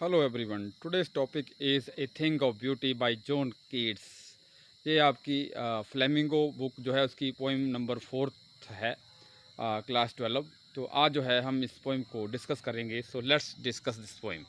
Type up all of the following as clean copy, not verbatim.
Hello everyone, today's topic is a thing of beauty bye John Keats. ये आपकी flamingo book जो है उसकी पोइम नंबर 4 है, क्लास 12। तो आज जो है हम इस पोइम को डिस्कस करेंगे। So let's discuss this poem.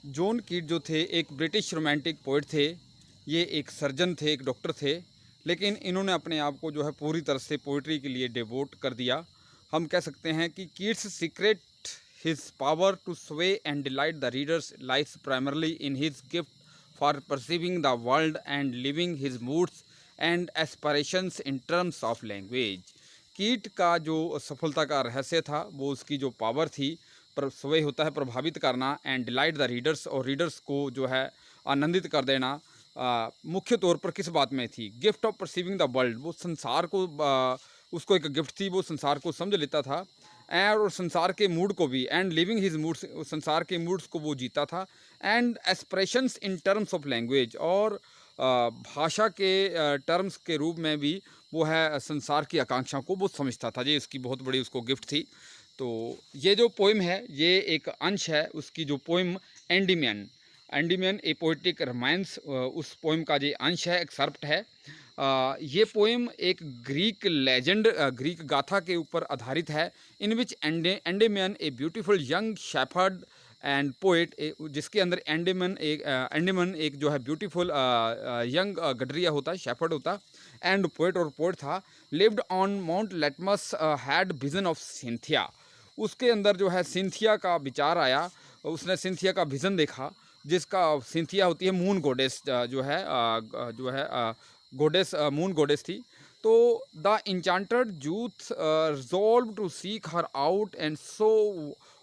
John कीट जो थे एक ब्रिटिश रोमांटिक पोइट थे। ये एक सर्जन थे, एक डॉक्टर थे, लेकिन इन्होंने अपने आप को जो है पूरी तरह से पोइट्री के लिए डिवोट कर दिया। हम कह सकते हैं कि Keats secret his power to sway and delight the readers lies primarily in his gift for perceiving the world and living his moods and aspirations in terms of language. Keats का जो सफलता का रहस्य था वो उसकी जो पावर थी, पर स्वय होता है प्रभावित करना, एंड डिलाइट द रीडर्स, और रीडर्स को जो है आनंदित कर देना। मुख्य तौर पर किस बात में थी? Gift of perceiving the world, वो संसार को उसको एक गिफ्ट थी, वो संसार को समझ लेता था, और संसार के मूड को भी, एंड लिविंग हिज मूड्स, संसार के मूड्स को वो जीता था, and aspirations in terms of language, और भाषा के टर्म्स के रूप में भी वो है संसार की आकांक्षाओं को वो समझता था। ये उसकी बहुत बड़ी उसको गिफ्ट थी। तो ये जो पोइम है ये एक अंश है उसकी जो पोइम एंडीमियन। एंडीमियन ए पोइटिक रोमांस, उस पोइम का ये अंश है, एक्सर्प्ट है। ये पोइम एक ग्रीक लेजेंड, ग्रीक गाथा के ऊपर आधारित है, in which Endymion a beautiful young shepherd and poet, जिसके अंदर एंडेमन एक जो है ब्यूटीफुल यंग गडरिया होता है, शेफर्ड होता, एंड पोइट और पोइट था, lived on mount litmus, had vision of Cynthia. उसके अंदर जो है सिंथिया का विचार आया, उसने सिंथिया का विजन देखा, जिसका सिंथिया होती है मून गोडेस, जो है गोडेस, मून गोडेस थी। तो the enchanted youth resolve to seek her out and so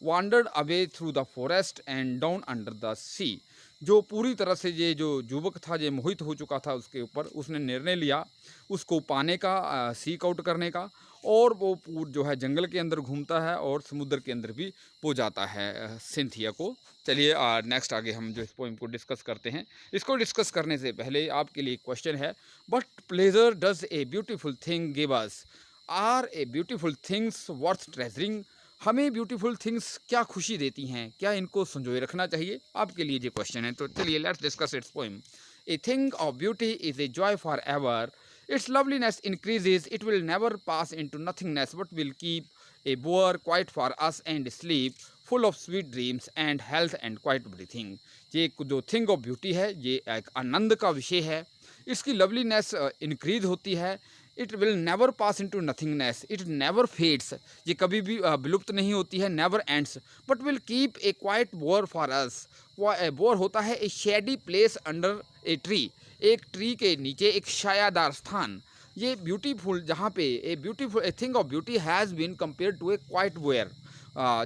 wandered away through the forest and down under the sea. जो पूरी तरह से ये जो युवक था ये मोहित हो चुका था उसके ऊपर, उसने निर्णय लिया उसको पाने का, सीक आउट करने का, और वो जो है जंगल के अंदर घूमता है और समुद्र के अंदर भी वो जाता है सिंथिया को। चलिए नेक्स्ट आगे हम जो इस पोइम को डिस्कस करते हैं। इसको डिस्कस करने से पहले आपके लिए क्वेश्चन है, but pleasure does a beautiful thing give us, are a beautiful things worth treasuring. हमें ब्यूटीफुल थिंग्स क्या खुशी देती हैं, क्या इनको संजोए रखना चाहिए? आपके लिए ये क्वेश्चन है। तो चलिए let's discuss it's poem. A thing of beauty is a joy for ever, its loveliness increases, it will never pass into nothingness, but will keep a bower quiet for us and sleep, full of sweet dreams and health and quiet breathing। ये जो thing of beauty है ये एक आनंद का विषय है। इसकी loveliness increase होती है। It will never pass into nothingness, it never fades, ये कभी भी विलुप्त नहीं होती है, never ends, but will keep a quiet bower for us. Bower होता है a shady place under a tree, एक ट्री के नीचे एक छायादार स्थान। ये ब्यूटीफुल, जहाँ पे a beautiful a thing of beauty has been compare to a quiet bower,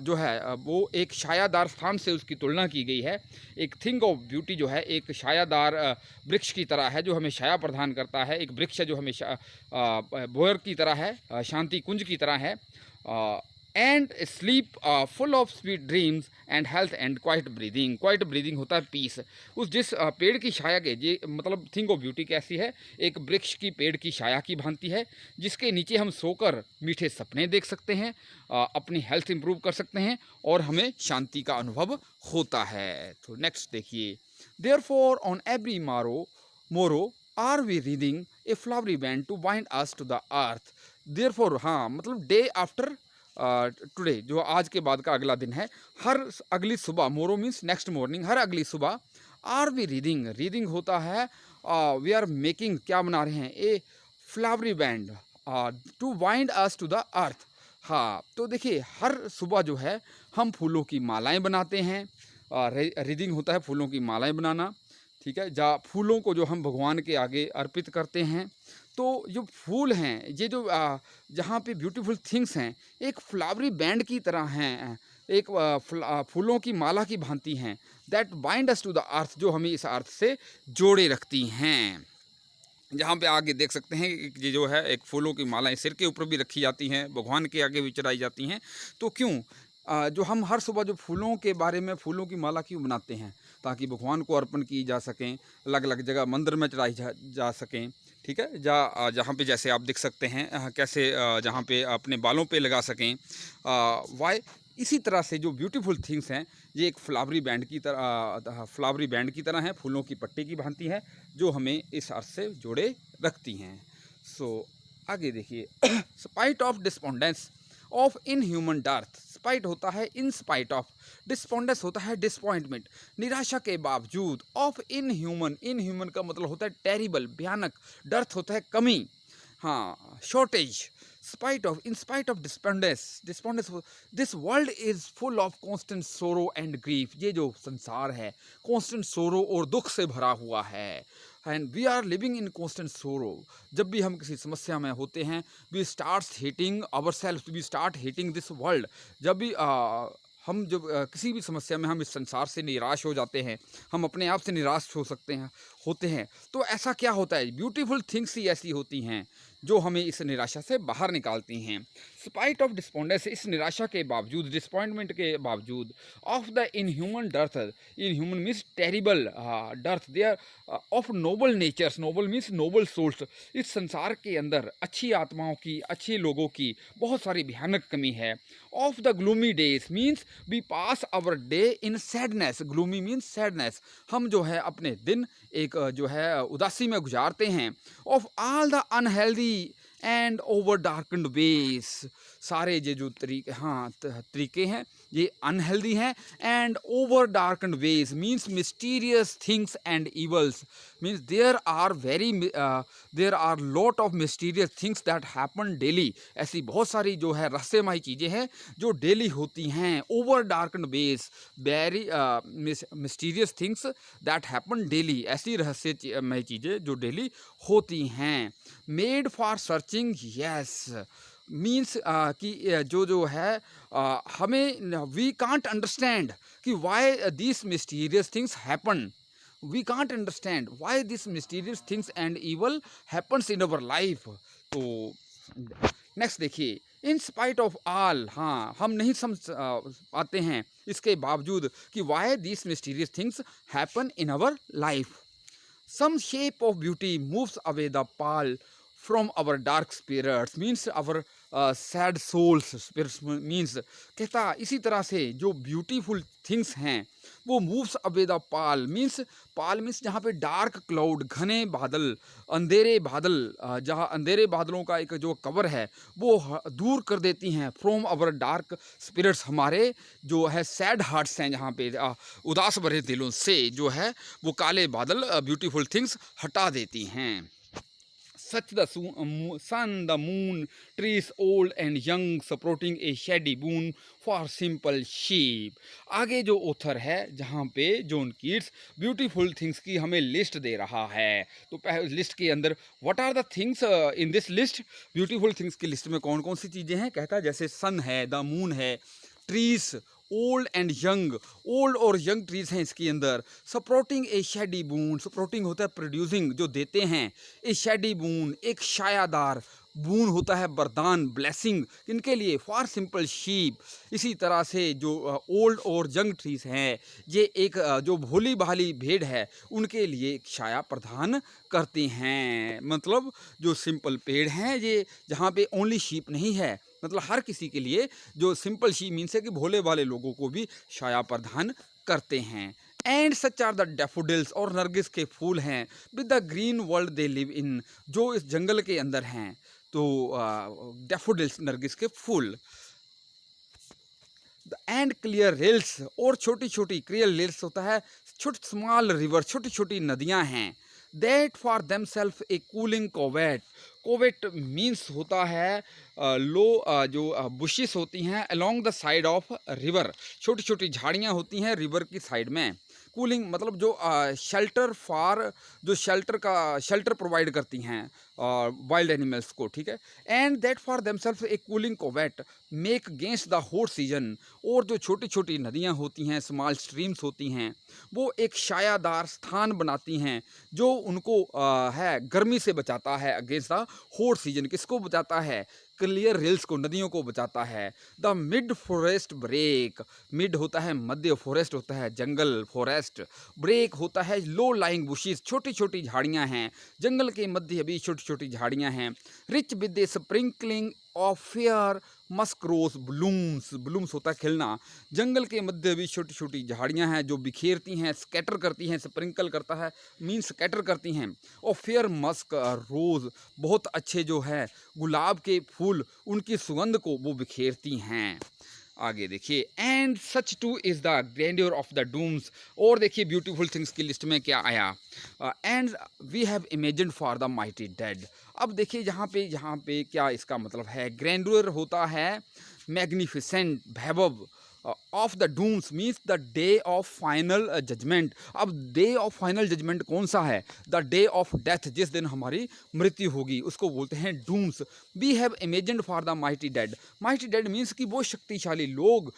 जो है वो एक छायादार स्थान से उसकी तुलना की गई है। एक थिंग ऑफ ब्यूटी जो है एक छायादार वृक्ष की तरह है जो हमें छाया प्रदान करता है, एक वृक्ष है जो हमें बोयर की तरह है, शांति कुंज की तरह है, and sleep full of sweet dreams and health and quite breathing. Quite breathing होता है पीस। उस जिस पेड़ की छाया के, ये मतलब थिंग ऑफ ब्यूटी कैसी है? एक वृक्ष की पेड़ की छाया की भांति है, जिसके नीचे हम सोकर मीठे सपने देख सकते हैं, अपनी हेल्थ इंप्रूव कर सकते हैं, और हमें शांति का अनुभव होता है। तो नेक्स्ट देखिए, therefore on every morrow are we reading a flowery band to bind us to the earth. Therefore, हाँ मतलब डे आफ्टर टुडे, जो आज के बाद का अगला दिन है, हर अगली सुबह, मोरो मीन्स नेक्स्ट मॉर्निंग, हर अगली सुबह, आर वी रीडिंग, रीडिंग होता है वी आर मेकिंग, क्या बना रहे हैं? A flowery band to wind us to the earth. हाँ, तो देखिए हर सुबह जो है हम फूलों की मालाएं बनाते हैं। रीडिंग होता है फूलों की मालाएं बनाना, ठीक है, फूलों को जो हम भगवान के आगे अर्पित करते हैं। तो जो फूल हैं, ये जो जहाँ पे ब्यूटीफुल थिंग्स हैं, एक फ्लावरी बैंड की तरह हैं, एक फूलों की माला की भांति हैं, that bind us to the earth, जो हमें इस अर्थ से जोड़े रखती हैं। जहाँ पे आगे देख सकते हैं ये जो है एक फूलों की मालाएं सिर के ऊपर भी रखी जाती हैं, भगवान के आगे भी चढ़ाई जाती हैं। तो क्यों जो हम हर सुबह जो फूलों के बारे में फूलों की माला क्यों बनाते हैं? ताकि भगवान को अर्पण की जा सकें, अलग अलग जगह मंदिर में चढ़ाई जा सकें, ठीक है, जहाँ पे जैसे आप देख सकते हैं कैसे जहाँ पे अपने बालों पे लगा सकें। वाई? इसी तरह से जो ब्यूटीफुल थिंग्स हैं, ये एक फ्लावरी बैंड की तरह हैं, फूलों की पट्टी की भांति है, जो हमें इस अर्थ से जोड़े रखती हैं। सो आगे देखिए, spite of despondence of in human dearth. Spite होता है इन स्पाइट ऑफ, डिस्पोंडेंस होता है डिसपॉइंटमेंट, निराशा के बावजूद, ऑफ इन ह्यूमन का मतलब होता है टेरिबल, भयानक, डर्थ होता है कमी, हाँ, shortage, in spite of despondence, this world is full of constant sorrow and grief। ये जो संसार है constant sorrow और दुख से भरा हुआ है, and we are living in constant sorrow। जब भी हम किसी समस्या में होते हैं, we start hating ourselves, we start hating this world। जब भी हम जब किसी भी समस्या में हम इस संसार से निराश हो जाते हैं, हम अपने आप से निराश हो सकते हैं होते हैं, तो ऐसा क्या होता है, ब्यूटीफुल थिंग्स ही ऐसी होती हैं जो हमें इस निराशा से बाहर निकालती हैं। स्पाइट ऑफ डिस्पोंडेंस, इस निराशा के बावजूद, डिसपॉइंटमेंट के बावजूद, of the inhuman dearth, inhuman means terrible dearth, they are of noble natures, noble means noble souls. इस संसार के अंदर अच्छी आत्माओं की, अच्छे लोगों की बहुत सारी भयानक कमी है। Of the gloomy days means we pass our day in sadness, gloomy means sadness, हम जो है अपने दिन एक जो है उदासी में गुजारते हैं। Of all the unhealthy and over darkened ways, सारे ये जो तरीके हैं ये अनहेल्दी हैं। And over darkened ways means mysterious things and evils, means there are lot of mysterious things that happen daily. ऐसी बहुत सारी जो है रहस्यमयी चीज़ें हैं जो डेली होती हैं। Over darkened ways, very mysterious things that happen daily, ऐसी रहस्यमयी चीज़ें जो डेली होती हैं। Made for searching, yes, means कि जो है हमें, वी कांट अंडरस्टैंड कि why this mysterious things happen, we can't understand why this mysterious things and evil happens in our life. तो नेक्स्ट देखिए, इन स्पाइट ऑफ ऑल, हाँ, हम नहीं समझ पाते हैं इसके बावजूद कि why this mysterious things happen in our life. Some shape of beauty moves away the pall from our dark spirits, means our sad souls, spirits means, कहता इसी तरह से जो ब्यूटीफुल थिंग्स हैं वो moves away the Pal, means Pal means जहाँ पे dark cloud, घने बादल, अंधेरे बादल, जहाँ अंधेरे बादलों का एक जो कवर है वो दूर कर देती हैं फ्रॉम अवर डार्क स्पिरिट्स, हमारे जो है सैड हार्ट्स हैं, जहाँ पे उदास भरे दिलों से जो है वो काले बादल ब्यूटीफुल थिंग्स हटा देती हैं। Such the sun, the moon, trees old and young, supporting a shady boon for simple sheep। आगे जो ऑथर है जहाँ पे जॉन कीट्स ब्यूटीफुल थिंग्स की हमें लिस्ट दे रहा है, तो लिस्ट के अंदर what are the things in this list, beautiful things की लिस्ट में कौन कौन सी चीज़ें हैं, कहता है जैसे सन है, द मून है, trees old and young, old और यंग ट्रीज हैं इसके अंदर। सपोर्टिंग ए शेडी बून, सपोर्टिंग होता है प्रोड्यूसिंग, जो देते हैं, ए शेडी बून, एक छायादार, बून होता है वरदान, ब्लेसिंग, इनके लिए, फॉर सिंपल शीप। इसी तरह से जो ओल्ड और यंग ट्रीज हैं ये एक जो भोली भाली भेड़ है उनके लिए एक छाया प्रदान करते हैं। मतलब जो सिंपल पेड़ हैं ये, जहाँ पे ओनली शीप नहीं है, मतलब हर किसी के लिए, जो सिंपल शी मीन्स है कि भोले वाले लोगों को भी छाया प्रदान करते हैं। And such are the daffodils, और नरगिस के फूल हैं, with the green world they live in, जो इस जंगल के अंदर हैं। तो डैफोडिल्स, नरगिस के फूल। एंड क्लियर रिल्स, और छोटी छोटी, क्लियर रिल्स होता है छोटी स्मॉल रिवर, छोटी छोटी नदियाँ हैं। That for themself a cooling covert, covert means होता है लो जो बुशिस होती हैं along the side of river, छोटी छोटी झाड़ियाँ होती हैं रिवर की साइड में। कूलिंग मतलब जो शेल्टर फॉर, जो शेल्टर प्रोवाइड करती हैं वाइल्ड एनिमल्स को, ठीक है। And that for themself a cooling covert make against the hot season, और जो छोटी छोटी नदियाँ होती हैं, स्मॉल स्ट्रीम्स होती हैं, वो एक छायादार स्थान बनाती हैं जो उनको है गर्मी से बचाता है, अगेंस्ट द हॉट सीजन। किसको बचाता है, क्लियर रिल्स को, नदियों को बचाता है। The mid forest brake, mid होता है मध्य, फॉरेस्ट होता है जंगल, फॉरेस्ट, ब्रेक होता है लो लाइंग बुशिस, छोटी छोटी झाड़ियाँ हैं, जंगल के मध्य भी छोटी छोटी झाड़ियाँ हैं। Rich with a sprinkling of fair musk rose blooms, blooms होता है खिलना। जंगल के मध्य भी छोटी छोटी झाड़ियाँ हैं जो बिखेरती हैं, स्कैटर करती हैं, स्प्रिंकल करता है मीन स्कैटर करती हैं। और फेयर मस्क रोज़, बहुत अच्छे जो है गुलाब के फूल, उनकी सुगंध को वो बिखेरती हैं। आगे देखिए, and such too is the grandeur of the dooms. और देखिए ब्यूटीफुल थिंग्स की लिस्ट में क्या आया, and we have imagined for the mighty dead. अब देखिए यहाँ पे क्या इसका मतलब है, ग्रैंडियर होता है मैग्निफिसेंट, वैभव। Of the dooms means the day of final judgement. अब डे ऑफ फाइनल जजमेंट कौन सा है, द डे ऑफ डेथ, जिस दिन हमारी मृत्यु होगी, उसको बोलते हैं dooms. We have imagined for the mighty dead. Mighty dead means कि वो शक्तिशाली लोग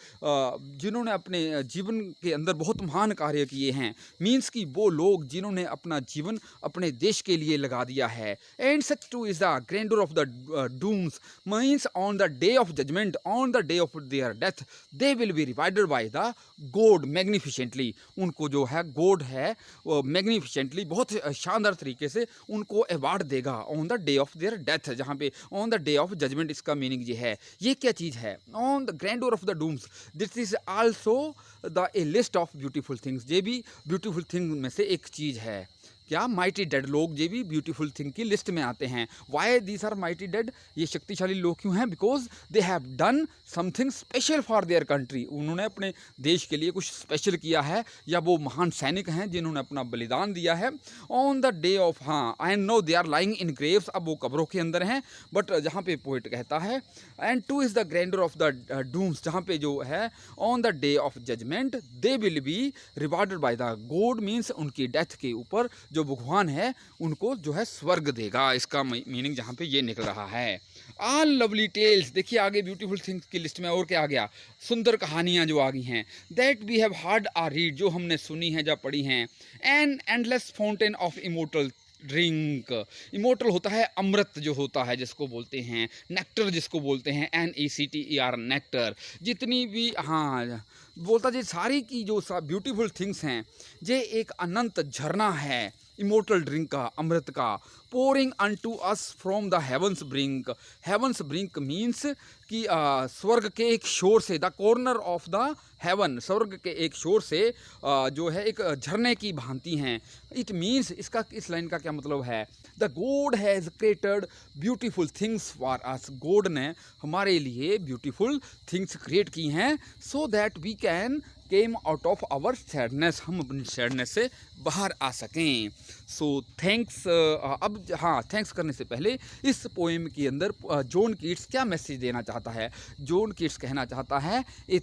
जिन्होंने अपने जीवन के अंदर बहुत महान कार्य किए हैं, मीन्स कि वो लोग जिन्होंने अपना जीवन अपने देश के लिए लगा दिया है। And such too is the grandeur of the dooms means on the day of judgement, on the day of their death, they will be rewarded by the god magnificently. उनको जो है गॉड है वो मैग्निफिसेंटली, बहुत शानदार तरीके से उनको अवार्ड देगा on the day of their death, जहाँ पे on the day of judgement इसका मीनिंग ये है। ये क्या चीज़ है, on the grandeur of the dooms, this is also the a list of beautiful things. ये भी ब्यूटीफुल थिंग में से एक चीज़ है। क्या, माइटी डेड लोग ये भी ब्यूटीफुल थिंग की लिस्ट में आते हैं। Why these are mighty dead, ये शक्तिशाली लोग क्यों हैं, because they have done something special for their country. उन्होंने अपने देश के लिए कुछ स्पेशल किया है, या वो महान सैनिक हैं जिन्होंने अपना बलिदान दिया है। ऑन द डे ऑफ, हाँ I know they are lying in graves, अब वो कब्रों के अंदर हैं, बट जहाँ पे पोइट कहता है and to is the grandeur of the dooms, जहाँ पे जो है on the day of judgement they will be rewarded by the god, means उनकी डेथ के ऊपर जो भगवान है उनको जो है स्वर्ग देगा। इसका मीनिंग जहाँ पे ये निकल रहा है। ऑल लवली टेल्स, देखिए आगे ब्यूटीफुल थिंग्स की लिस्ट में और क्या आ गया, सुंदर कहानियाँ जो आ गई हैं, that we have heard or read, जो हमने सुनी है या पढ़ी हैं। An endless fountain of immortal drink, immortal होता है अमृत जो होता है जिसको बोलते हैं, नेक्टर जिसको बोलते हैं, NECTER नेक्टर। जितनी भी, हाँ बोलता जी सारी की जो ब्यूटीफुल थिंग्स हैं, ये एक अनंत झरना है इमोर्टल ड्रिंक का, अमृत का। Pouring unto us from the heavens brink, heavens brink means कि स्वर्ग के एक शोर से, the corner of the heaven, स्वर्ग के एक शोर से जो है एक झरने की भांति हैं। इट मीन्स, इसका इस लाइन का क्या मतलब है, the god has created beautiful things for us, god ने हमारे लिए ब्यूटीफुल थिंग्स क्रिएट की हैं, so that we can came out of our sadness, हम अपनी सैडनेस से बाहर आ सकें। So thanks. अब हाँ, थैंक्स करने से पहले इस पोएम के अंदर जॉन कीट्स क्या मैसेज देना चाहता है। जॉन कीट्स कहना चाहता है a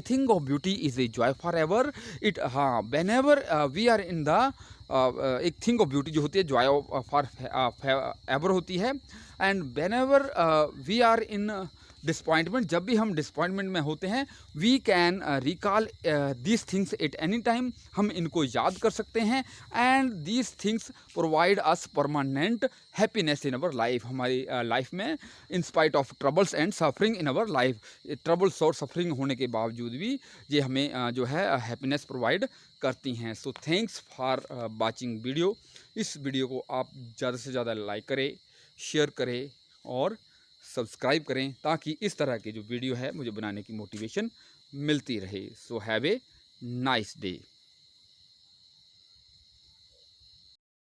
thing of beauty is a joy for ever it, हाँ whenever we are in the एक थिंग ऑफ ब्यूटी जो होती है जॉय फॉर एवर होती है, and whenever we are in disappointment, जब भी हम डिसपॉइंटमेंट में होते हैं, we can recall these things at any time, हम इनको याद कर सकते हैं। And these things provide us permanent happiness in our life, हमारी लाइफ में in spite of troubles and suffering in our life, troubles और सफरिंग होने के बावजूद भी ये हमें जो है हैप्पीनेस प्रोवाइड करती हैं। So thanks for watching video. इस वीडियो को आप ज़्यादा से ज़्यादा लाइक करें, शेयर करें और सब्सक्राइब करें, ताकि इस तरह के जो वीडियो है मुझे बनाने की मोटिवेशन मिलती रहे। So have a nice day.